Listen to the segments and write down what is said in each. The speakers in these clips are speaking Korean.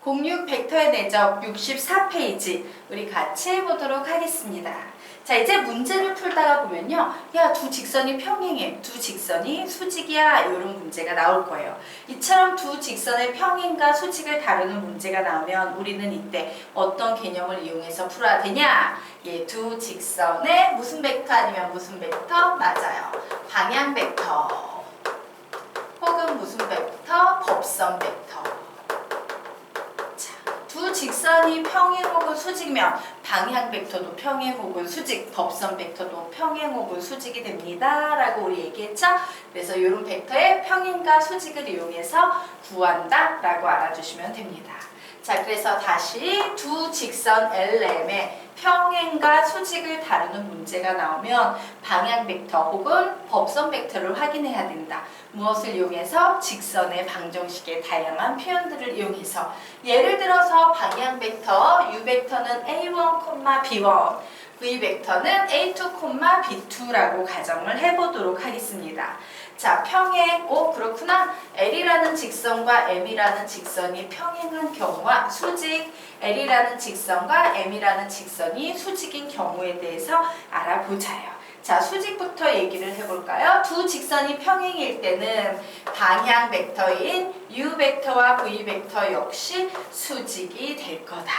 06 벡터의 내적 64페이지 우리 같이 해보도록 하겠습니다. 자, 이제 문제를 풀다가 보면요, 야, 두 직선이 평행해, 두 직선이 수직이야, 이런 문제가 나올 거예요. 이처럼 두 직선의 평행과 수직을 다루는 문제가 나오면 우리는 이때 어떤 개념을 이용해서 풀어야 되냐? 예, 두 직선의 무슨 벡터 아니면 무슨 벡터? 맞아요, 방향 벡터 혹은 무슨 벡터? 법선 벡터. 두 직선이 평행 혹은 수직이면 방향 벡터도 평행 혹은 수직, 법선 벡터도 평행 혹은 수직이 됩니다 라고 우리 얘기했죠? 그래서 이런 벡터의 평행과 수직을 이용해서 구한다 라고 알아주시면 됩니다. 자, 그래서 다시 두 직선 LM의 평행과 수직을 다루는 문제가 나오면 방향 벡터 혹은 법선 벡터를 확인해야 된다. 무엇을 이용해서? 직선의 방정식의 다양한 표현들을 이용해서. 예를 들어서 방향 벡터 U 벡터는 A1, B1, V 벡터는 A2, B2라고 가정을 해보도록 하겠습니다. 자, 평행, 그렇구나. L이라는 직선과 M이라는 직선이 평행한 경우와 수직, L이라는 직선과 M이라는 직선이 수직인 경우에 대해서 알아보자요. 자, 수직부터 얘기를 해볼까요? 두 직선이 평행일 때는 방향 벡터인 U 벡터와 V 벡터 역시 수직이 될 거다.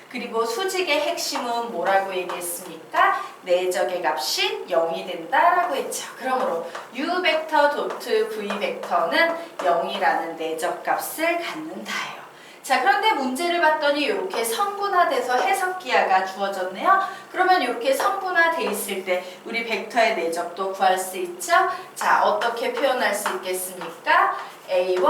그리고 수직의 핵심은 뭐라고 얘기했습니까? 내적의 값이 0이 된다라고 했죠. 그러므로 U 벡터 도트 V 벡터는 0이라는 내적 값을 갖는다예요. 자, 그런데 문제를 봤더니 이렇게 성분화돼서 해석기하가 주어졌네요. 그러면 이렇게 성분화돼 있을 때 우리 벡터의 내적도 구할 수 있죠? 자, 어떻게 표현할 수 있겠습니까? A1,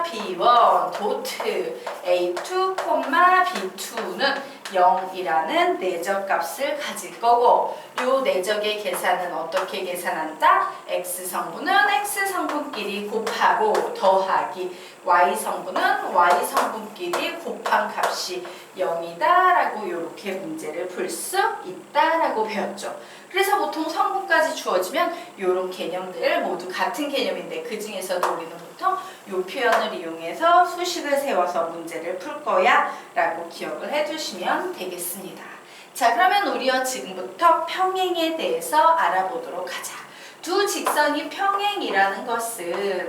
B1 도트 A2, B2는 0이라는 내적 값을 가질 거고, 요 내적의 계산은 어떻게 계산한다? X성분은 X성분끼리 곱하고 더하기 Y성분은 Y성분끼리 곱한 값이 0이다 라고 이렇게 문제를 풀 수 있다 라고 배웠죠. 그래서 보통 성분까지 주어지면 이런 개념들 모두 같은 개념인데 그 중에서도 우리는 보통 이 표현을 이용해서 수식을 세워서 문제를 풀 거야 라고 기억을 해주시면 되겠습니다. 자, 그러면 우리가 지금부터 평행에 대해서 알아보도록 하자. 두 직선이 평행이라는 것은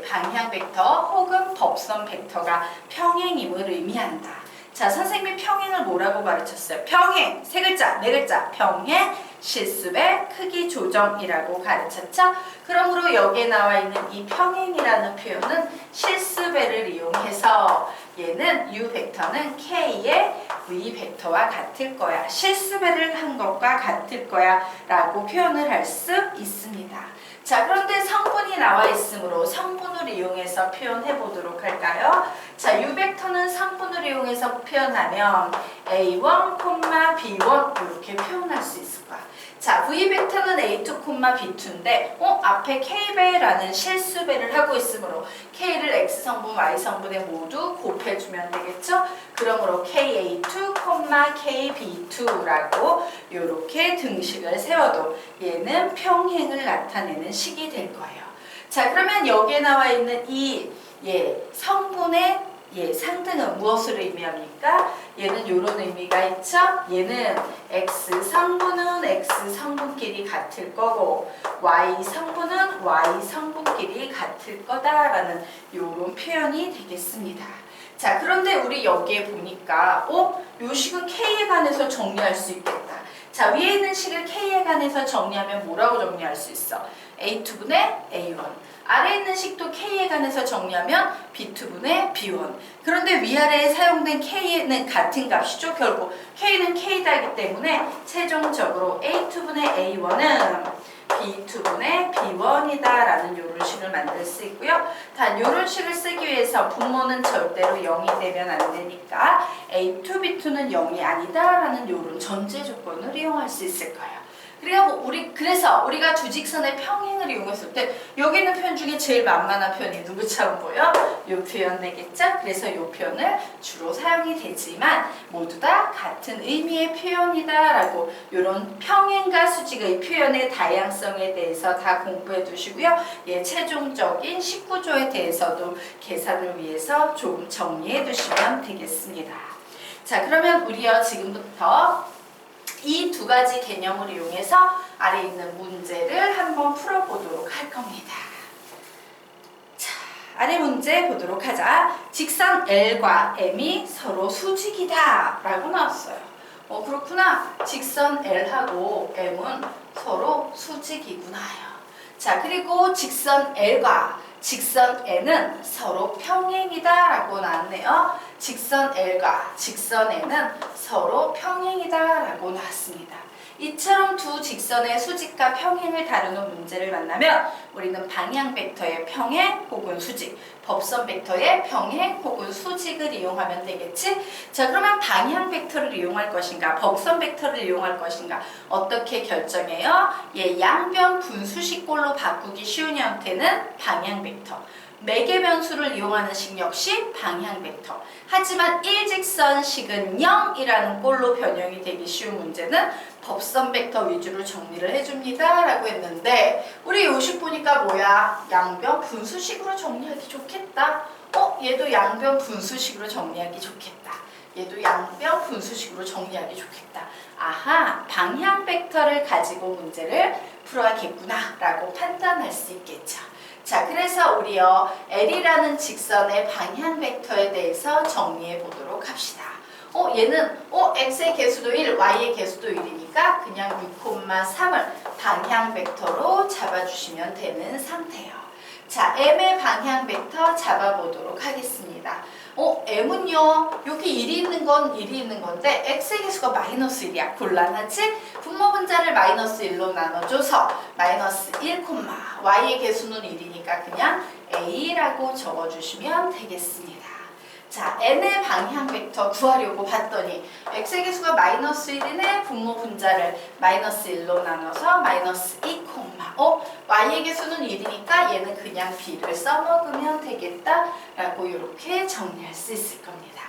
방향 벡터 혹은 법선 벡터가 평행임을 의미한다. 자, 선생님이 평행을 뭐라고 가르쳤어요? 평행, 세 글자, 네 글자, 평행, 실습의 크기 조정이라고 가르쳤죠? 그러므로 여기에 나와 있는 이 평행이라는 표현은 실습배를 이용해서 얘는 U 벡터는 K의 V 벡터와 같을 거야. 실습배를 한 것과 같을 거야 라고 표현을 할 수 있습니다. 자, 그런데 성분이 나와 있으므로 성분을 이용해서 표현해 보도록 할까요? 자, U 벡터는 성분을 이용해서 표현하면 A1, B1 이렇게 표현할 수 있을 거야. 자, V 벡터는 A2, B2인데 앞에 K배라는 실수배를 하고 있으므로 K를 X성분, Y성분에 모두 곱해주면 되겠죠? 그러므로 KA2, KB2라고 이렇게 등식을 세워도 얘는 평행을 나타내는 식이 될 거예요. 자, 그러면 여기에 나와 있는 이 성분의 상등은 무엇을 의미합니까? 얘는 이런 의미가 있죠? 얘는 X성분은 X성분끼리 같을 거고 Y성분은 Y성분끼리 같을 거다라는 이런 표현이 되겠습니다. 자, 그런데 우리 여기에 보니까 요 식은 K에 관해서 정리할 수 있겠다. 자, 위에 있는 식을 K에 관해서 정리하면 뭐라고 정리할 수 있어? A2분의 A1. 아래에 있는 식도 K에 관해서 정리하면 B2분의 B1. 그런데 위아래에 사용된 K는 같은 값이죠. 결국 K는 K다기 때문에 최종적으로 A2분의 A1은 B2분의 B1이다 라는 요런 식을 만들 수 있고요. 단 요런 식을 쓰기 위해서 분모는 절대로 0이 되면 안 되니까 A2, B2는 0이 아니다 라는 요런 전제 조건을 이용할 수 있을 거예요. 그래서 우리가 두 직선의 평행을 이용했을 때 여기 있는 표현 중에 제일 만만한 표현이 누구처럼 보여? 이 표현 되겠죠? 그래서 이 표현을 주로 사용이 되지만 모두 다 같은 의미의 표현이다라고 이런 평행과 수직의 표현의 다양성에 대해서 다 공부해 두시고요. 예, 최종적인 식구조에 대해서도 계산을 위해서 조금 정리해 두시면 되겠습니다. 자, 그러면 우리요 지금부터 이 두 가지 개념을 이용해서 아래 있는 문제를 한번 풀어보도록 할 겁니다. 자, 아래 문제 보도록 하자. 직선 L과 M이 서로 수직이다 라고 나왔어요. 그렇구나. 직선 L하고 M은 서로 수직이구나요. 자, 그리고 직선 L과 직선 N은 서로 평행이다 라고 나왔네요. 직선 L과 직선 N은 서로 평행이다 라고 나왔습니다. 이처럼 두 직선의 수직과 평행을 다루는 문제를 만나면 우리는 방향 벡터의 평행 혹은 수직, 법선 벡터의 평행 혹은 수직을 이용하면 되겠지? 자, 그러면 방향 벡터를 이용할 것인가, 법선 벡터를 이용할 것인가 어떻게 결정해요? 예, 양변 분수식꼴로 바꾸기 쉬운 형태는 방향 벡터. 매개 변수를 이용하는 식 역시 방향 벡터. 하지만 일직선식은 0이라는 꼴로 변형이 되기 쉬운 문제는 법선 벡터 위주로 정리를 해줍니다 라고 했는데 우리 요식 보니까 뭐야? 양변 분수식으로 정리하기 좋겠다. 얘도 양변 분수식으로 정리하기 좋겠다. 얘도 양변 분수식으로 정리하기 좋겠다. 아하, 방향 벡터를 가지고 문제를 풀어야겠구나 라고 판단할 수 있겠죠. 자, 그래서 우리요 L이라는 직선의 방향 벡터에 대해서 정리해 보도록 합시다. 얘는 x의 개수도 1, y의 개수도 1이니까 그냥 6,3을 방향 벡터로 잡아주시면 되는 상태예요. 자, m의 방향 벡터 잡아보도록 하겠습니다. m은요 여기 1이 있는 건 1이 있는 건데 x의 개수가 마이너스 1이야. 곤란하지? 분모분자를 마이너스 1로 나눠줘서 마이너스 1, y의 개수는 1이니까 그냥 a라고 적어주시면 되겠습니다. 자, n의 방향 벡터 구하려고 봤더니 x의 개수가 마이너스 1이네. 분모 분자를 마이너스 1로 나눠서 마이너스 2, y의 개수는 1이니까 얘는 그냥 b를 써먹으면 되겠다 라고 이렇게 정리할 수 있을 겁니다.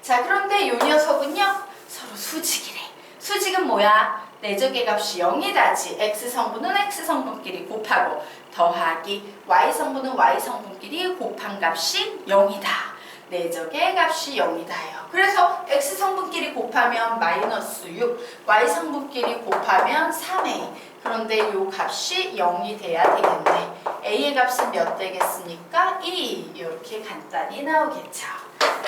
자, 그런데 이 녀석은요 서로 수직이래. 수직은 뭐야? 내적의 값이 0이다지. x성분은 x성분끼리 곱하고 더하기 y성분은 y성분끼리 곱한 값이 0이다. 내적의 값이 0이다요. 그래서 x성분끼리 곱하면 마이너스 6, y성분끼리 곱하면 3a. 그런데 이 값이 0이 돼야 되겠네. a의 값은 몇 되겠습니까? 2. 이렇게 간단히 나오겠죠.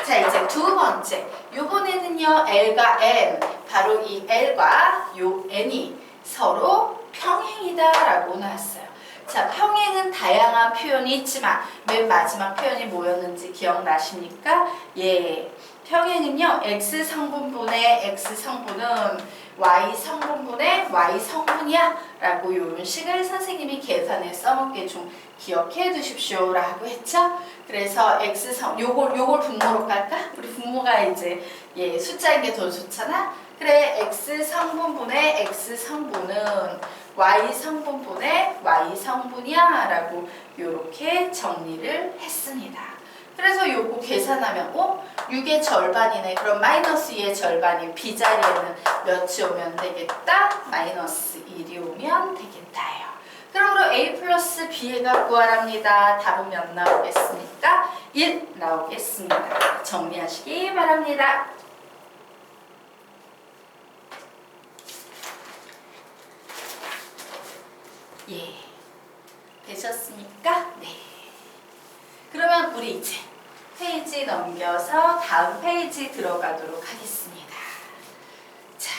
자, 이제 두 번째. 요번에는요 L과 N, 바로 이 L과 요 N이 서로 평행이다 라고 나왔어요. 자, 평행은 다양한 표현이 있지만 맨 마지막 표현이 뭐였는지 기억나십니까? 예, 평행은요 x성분분의 x성분은 y성분분의 y성분이야 라고 이런 식을 선생님이 계산에 써먹게 좀 기억해 두십시오 라고 했죠. 그래서 요걸 분모로 깔까? 우리 분모가 이제 숫자인 게 더 좋잖아. 그래, x성분분의 x성분은 y성분분의 y성분이야 라고 이렇게 정리를 했습니다. 그래서 요거 계산하면 6의 절반이네. 그럼 마이너스 2의 절반인 b자리에는 몇이 오면 되겠다? 마이너스 1이 오면 되겠다요. 그러므로 a 플러스 b의 값 구하랍니다. 답은 몇 나오겠습니까? 1 나오겠습니다. 정리하시기 바랍니다. 예, 되셨습니까? 네. 그러면 우리 이제 페이지 넘겨서 다음 페이지 들어가도록 하겠습니다. 자,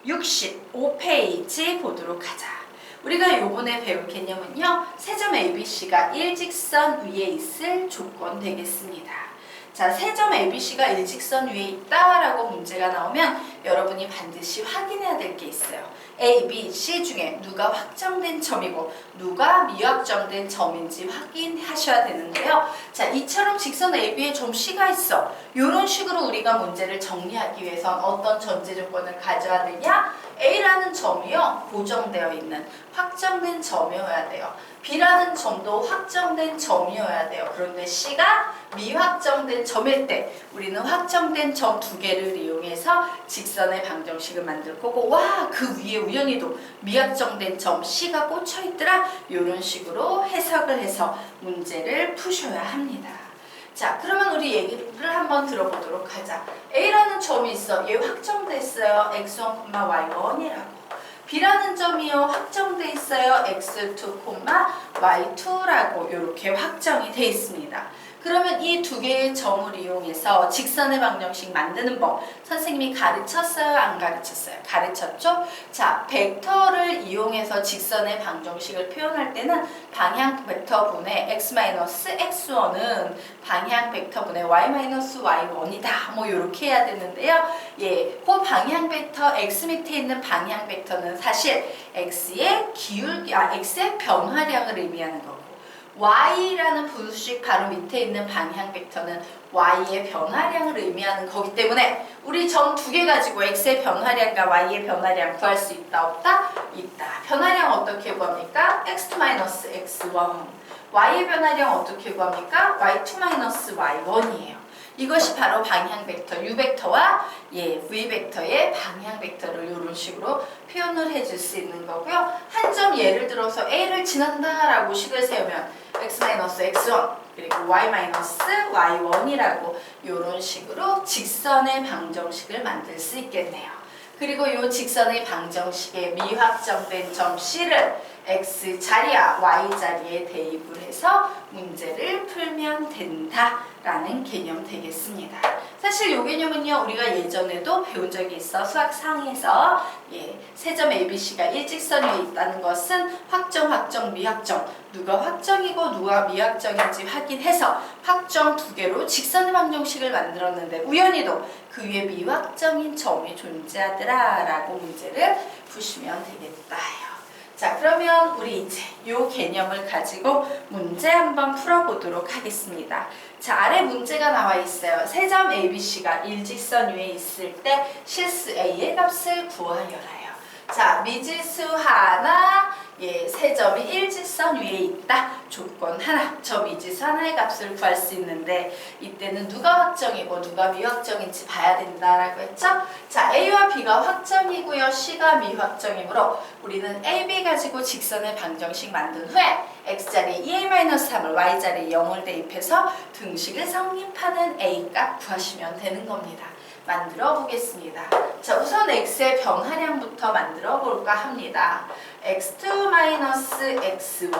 65페이지 보도록 하자. 우리가 요번에 배울 개념은요, 세점 ABC가 일직선 위에 있을 조건 되겠습니다. 자, 세점 ABC가 일직선 위에 있다라고 문제가 나오면 여러분이 반드시 확인해야 될 게 있어요. A, B, C 중에 누가 확정된 점이고 누가 미확정된 점인지 확인하셔야 되는데요. 자, 이처럼 직선 AB에 점 C가 있어. 이런 식으로 우리가 문제를 정리하기 위해선 어떤 전제 조건을 가져야 되냐? A라는 점이요, 고정되어 있는 확정된 점이어야 돼요. B라는 점도 확정된 점이어야 돼요. 그런데 C가 미확정된 점일 때 우리는 확정된 점 두 개를 이용해서 직선의 방정식을 만들 거고, 와, 그 위에 우연히도 미확정된 점 C가 꽂혀 있더라. 이런 식으로 해석을 해서 문제를 푸셔야 합니다. 자, 그러면 우리 얘기를 한번 들어보도록 하자. A라는 점이 있어. 얘 확정됐어요. x1, y1이라고. B라는 점이요, 확정돼 있어요. x2, y2라고 이렇게 확정이 돼 있습니다. 그러면 이 두 개의 점을 이용해서 직선의 방정식 만드는 법 선생님이 가르쳤어요? 안 가르쳤어요? 가르쳤죠? 자, 벡터를 이용해서 직선의 방정식을 표현할 때는 방향 벡터분의 x-x1은 방향 벡터분의 y-y1이다. 뭐 이렇게 해야 되는데요. 예, 그 방향 벡터 x 밑에 있는 방향 벡터는 사실 x의 x의 변화량을 의미하는 거고, y라는 분수식 바로 밑에 있는 방향 벡터는 y의 변화량을 의미하는 거기 때문에 우리 점 두 개 가지고 x의 변화량과 y의 변화량 구할 수 있다, 없다? 있다. 변화량 어떻게 구합니까? x-x1. y의 변화량 어떻게 구합니까? y2-y1이에요. 이것이 바로 방향 벡터 u 벡터와 v 벡터의 방향 bek터를 이런 식으로 표현을 해줄 수 있는 거고요. 한 점 예를 들어서 a를 지난다라고 식을 세우면 x-x1 그리고 y-y1이라고 이런 식으로 직선의 방정식을 만들 수 있겠네요. 그리고 이 직선의 방정식에 미확정된 점 C를 x 자리와 y 자리에 대입을 해서 문제를 풀면 된다라는 개념 되겠습니다. 사실 이 개념은요, 우리가 예전에도 배운 적이 있어. 수학 상에서 세 점 ABC가 일직선 위에 있다는 것은 확정, 미확정, 누가 확정이고 누가 미확정인지 확인해서 확정 두 개로 직선의 방정식을 만들었는데 우연히도 그 위에 미확정인 점이 존재하더라 라고 문제를 푸시면 되겠다요. 자, 그러면 우리 이제 이 개념을 가지고 문제 한번 풀어보도록 하겠습니다. 자, 아래 문제가 나와 있어요. 세 점 ABC가 일직선 위에 있을 때 실수 A의 값을 구하여라요. 자, 미지수 하나, 세 점이 일직선 위에 있다. 조건 하나, 저 미지수 하나의 값을 구할 수 있는데 이때는 누가 확정이고 누가 미확정인지 봐야 된다라고 했죠? 자, A와 B가 확정이고요. C가 미확정이므로 우리는 A, B 가지고 직선의 방정식 만든 후에 X자리에 2A-3을 Y자리에 0을 대입해서 등식을 성립하는 A 값 구하시면 되는 겁니다. 만들어 보겠습니다. 자, 우선 x의 변화량부터 만들어 볼까 합니다. x2-x1.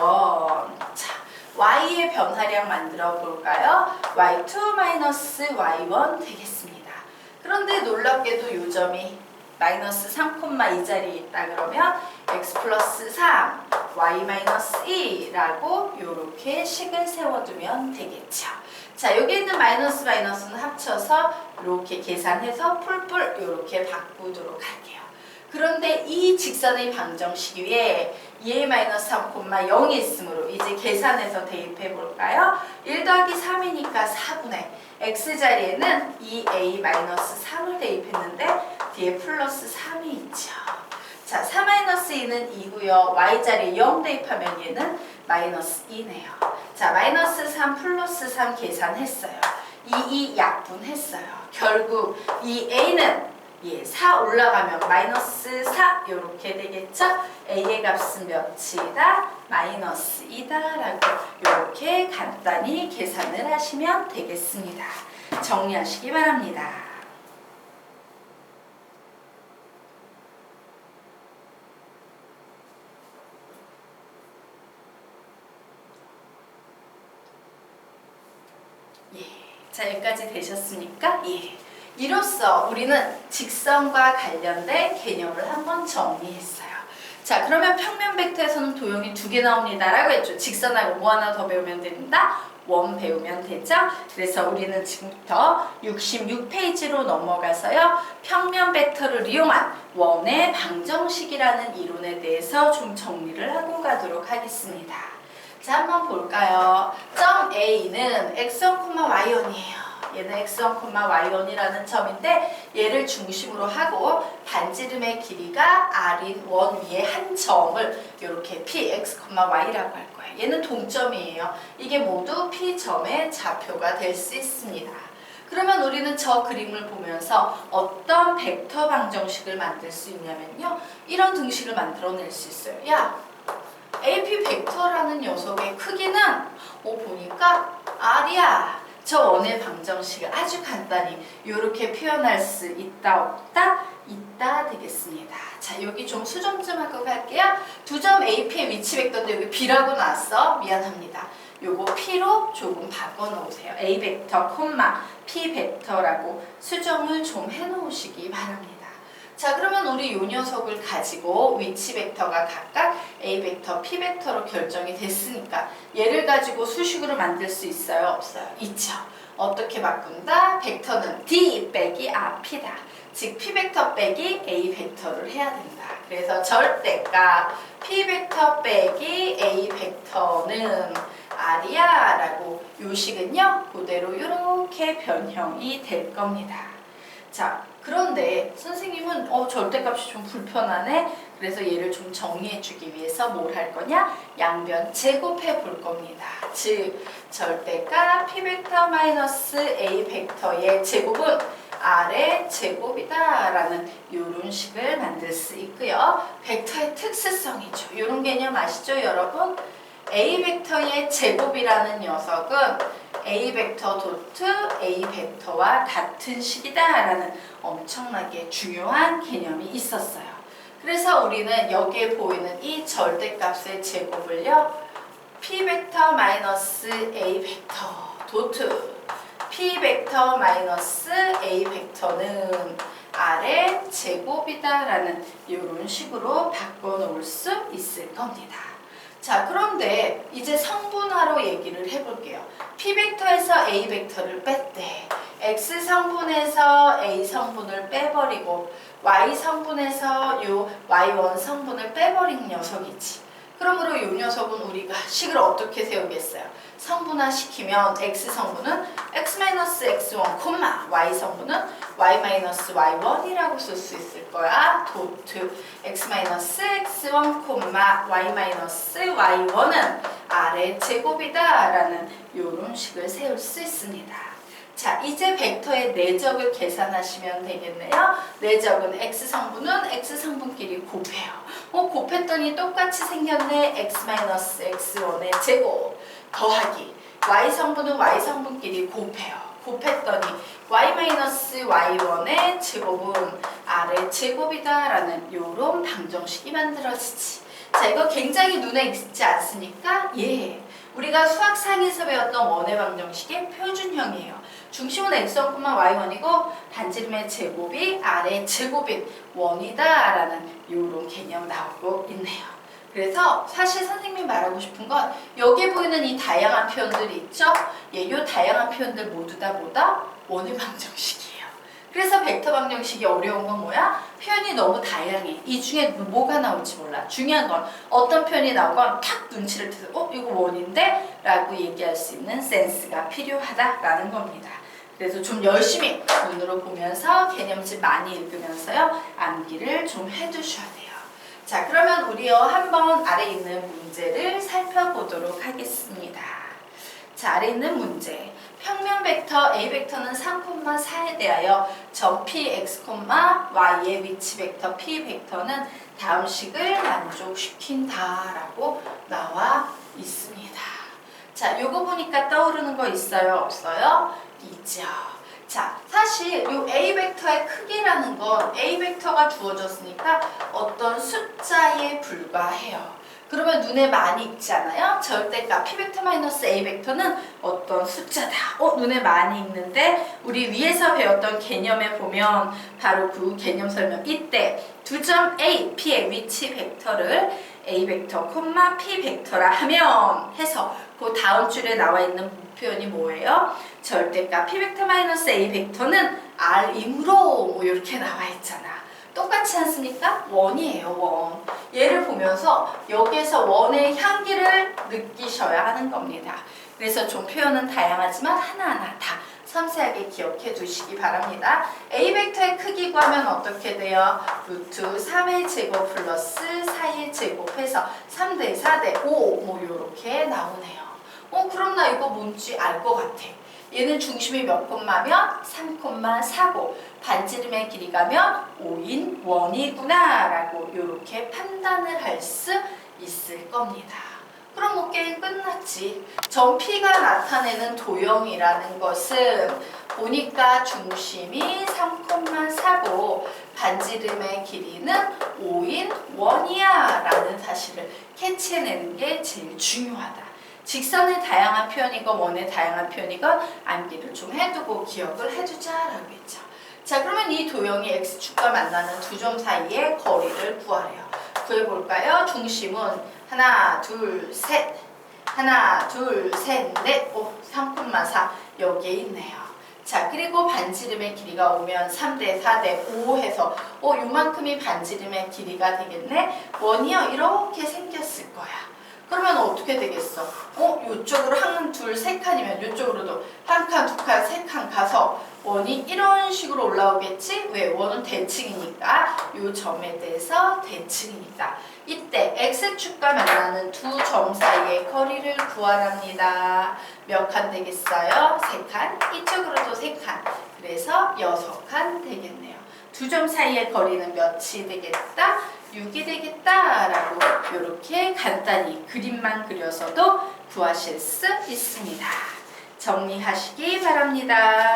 자, y의 변화량 만들어 볼까요? y2-y1 되겠습니다. 그런데 놀랍게도 이 점이 마이너스 3,2 자리에 있다 그러면 x 플러스 3, y-2라고 이렇게 식을 세워두면 되겠죠. 자, 여기 있는 마이너스는 합쳐서 이렇게 계산해서 뿔뿔 이렇게 바꾸도록 할게요. 그런데 이 직선의 방정식 위에 2a-3,0이 있으므로 이제 계산해서 대입해 볼까요? 1 더하기 3이니까 4분의 x자리에는 2a-3을 대입했는데 뒤에 플러스 3이 있죠. 자, 4-2는 2고요. y자리에 0 대입하면 얘는 마이너스 2네요. 자, 마이너스 3 플러스 3 계산했어요. 2 약분했어요. 결국 이 a는 4 올라가면 마이너스 4 이렇게 되겠죠? a의 값은 몇이다? 마이너스 2다 라고 이렇게 간단히 계산을 하시면 되겠습니다. 정리하시기 바랍니다. 자, 여기까지 되셨습니까? 이로써 우리는 직선과 관련된 개념을 한번 정리했어요. 자, 그러면 평면 벡터에서는 도형이 두 개 나옵니다 라고 했죠. 직선하고 뭐 하나 더 배우면 된다? 원 배우면 되죠? 그래서 우리는 지금부터 66페이지로 넘어가서요. 평면 벡터를 이용한 원의 방정식이라는 이론에 대해서 좀 정리를 하고 가도록 하겠습니다. 자, 한번 볼까요? 점 A는 x1, y1이에요. 얘는 x1, y1이라는 점인데 얘를 중심으로 하고 반지름의 길이가 r인 원 위에 한 점을 이렇게 p, x, y라고 할 거예요. 얘는 동점이에요. 이게 모두 P점의 좌표가 될 수 있습니다. 그러면 우리는 저 그림을 보면서 어떤 벡터 방정식을 만들 수 있냐면요. 이런 등식을 만들어낼 수 있어요. 야, AP 벡터라는 녀석의 크기는 보니까 R이야. 저 원의 방정식을 아주 간단히 이렇게 표현할 수 있다 없다? 있다 되겠습니다. 자, 여기 좀 수정 좀 하고 갈게요. 두 점 AP의 위치 벡터인데 여기 B라고 나왔어. 미안합니다. 요거 P로 조금 바꿔놓으세요. A 벡터, P 벡터라고 수정을 좀 해놓으시기 바랍니다. 자, 그러면 우리 요 녀석을 가지고 위치 벡터가 각각 A 벡터, P 벡터로 결정이 됐으니까 얘를 가지고 수식으로 만들 수 있어요? 없어요? 있죠. 어떻게 바꾼다? 벡터는 D 빼기 P다. 즉 P 벡터 빼기 A 벡터를 해야 된다. 그래서 절대값 P 벡터 빼기 A 벡터는 R이야 라고 요 식은요 그대로 이렇게 변형이 될 겁니다. 자, 그런데 선생님은 절대값이 좀 불편하네. 그래서 얘를 좀 정리해주기 위해서 뭘 할 거냐? 양변 제곱해 볼 겁니다. 즉 절대값 P 벡터 마이너스 A 벡터의 제곱은 R의 제곱이다 라는 이런 식을 만들 수 있고요. 벡터의 특수성이죠. 이런 개념 아시죠 여러분? A 벡터의 제곱이라는 녀석은 A 벡터 도트 A 벡터와 같은 식이다 라는 엄청나게 중요한 개념이 있었어요. 그래서 우리는 여기에 보이는 이 절대값의 제곱을요 P 벡터 마이너스 A 벡터 도트 P 벡터 마이너스 A 벡터는 R의 제곱이다 라는 이런 식으로 바꿔놓을 수 있을 겁니다. 자, 그런데 이제 성분화로 얘기를 해볼게요. P 벡터에서 A 벡터를 뺐대. X 성분에서 A 성분을 빼버리고 Y 성분에서 요 Y1 성분을 빼버린 녀석이지. 그러므로 이 녀석은 우리가 식을 어떻게 세우겠어요? 성분화 시키면 X 성분은 X-X1, Y 성분은 Y-Y1이라고 쓸 수 있을 거야. 도트 X-X1, Y-Y1은 R의 제곱이다 라는 이런 식을 세울 수 있습니다. 자, 이제 벡터의 내적을 계산하시면 되겠네요. 내적은 X성분은 X성분끼리 곱해요. 곱했더니 똑같이 생겼네. X-X1의 제곱 더하기 Y성분은 Y성분끼리 곱해요. 곱했더니 Y-Y1의 제곱은 R의 제곱이다 라는 이런 방정식이 만들어지지. 자, 이거 굉장히 눈에 익지 않습니까? 예. 우리가 수학상에서 배웠던 원의 방정식의 표준형이에요. 중심은 x1, y1이고 반지름의 제곱이 R의 제곱인 원이다 라는 이런 개념 나오고 있네요. 그래서 사실 선생님이 말하고 싶은 건 여기에 보이는 이 다양한 표현들이 있죠? 예, 이 다양한 표현들 모두 다 뭐다? 원의 방정식이에요. 그래서 벡터 방정식이 어려운 건 뭐야? 표현이 너무 다양해. 이 중에 뭐가 나올지 몰라. 중요한 건 어떤 표현이 나오건 탁 눈치를 채서 이거 원인데? 라고 얘기할 수 있는 센스가 필요하다라는 겁니다. 그래서 좀 열심히 눈으로 보면서 개념집 많이 읽으면서요. 암기를 좀 해두셔야 돼요. 자, 그러면 우리요 한번 아래 있는 문제를 살펴보도록 하겠습니다. 자, 아래 있는 문제. 평면 벡터 A 벡터는 3,4에 대하여 점 P, X, Y의 위치 벡터 P 벡터는 다음 식을 만족시킨다 라고 나와 있습니다. 자, 요거 보니까 떠오르는 거 있어요? 없어요? 있죠. 자, 사실 요 A 벡터의 크기라는 건 A 벡터가 주어졌으니까 어떤 숫자에 불과해요. 그러면 눈에 많이 익지 않아요? 절대값 P 벡터 마이너스 A 벡터는 어떤 숫자다. 눈에 많이 익는데 우리 위에서 배웠던 개념에 보면 바로 그 개념 설명 이때 두 점 A, P의 위치 벡터를 A 벡터, P 벡터라 하면 해서 그 다음 줄에 나와 있는 표현이 뭐예요? 절대값 p 벡터 마이너스 a 벡터는 r이므로 뭐 이렇게 나와 있잖아. 똑같지 않습니까? 원이에요, 원. 얘를 보면서 여기에서 원의 향기를 느끼셔야 하는 겁니다. 그래서 좀 표현은 다양하지만 하나하나 다 섬세하게 기억해 두시기 바랍니다. a 벡터의 크기 구하면 어떻게 돼요? 루트 3의 제곱 플러스 4의 제곱해서 3대 4대 5 뭐 이렇게 나오네요. 그럼 나 이거 뭔지 알 것 같아. 얘는 중심이 몇 콤마면 3,4고 반지름의 길이가면 5인 원이구나 라고 이렇게 판단을 할 수 있을 겁니다. 그럼 뭐 게임 끝났지. 점 P가 나타내는 도형이라는 것은 보니까 중심이 3,4고 반지름의 길이는 5인 원이야 라는 사실을 캐치해내는 게 제일 중요하다. 직선의 다양한 표현이건 원의 다양한 표현이건 암기를 좀 해두고 기억을 해두자라고 했죠. 자, 그러면 이 도형이 x축과 만나는 두 점 사이의 거리를 구하래요. 구해볼까요? 중심은 하나, 둘, 셋, 하나, 둘, 셋, 넷, 3,4 여기에 있네요. 자, 그리고 반지름의 길이가 오면 3대 4대 5 해서 요만큼이 반지름의 길이가 되겠네? 원이요 이렇게 생겼을 거야. 그러면 어떻게 되겠어? 요쪽으로 한, 둘, 세 칸이면 요쪽으로도 한 칸, 두 칸, 세 칸 가서 원이 이런 식으로 올라오겠지? 왜? 원은 대칭이니까 요 점에 대해서 대칭이니까 이때 x축과 만나는 두 점 사이의 거리를 구하랍니다. 몇 칸 되겠어요? 세 칸, 이쪽으로도 세 칸, 그래서 6칸 되겠네요. 두 점 사이의 거리는 몇이 되겠다? 6이 되겠다라고 이렇게 간단히 그림만 그려서도 구하실 수 있습니다. 정리하시기 바랍니다.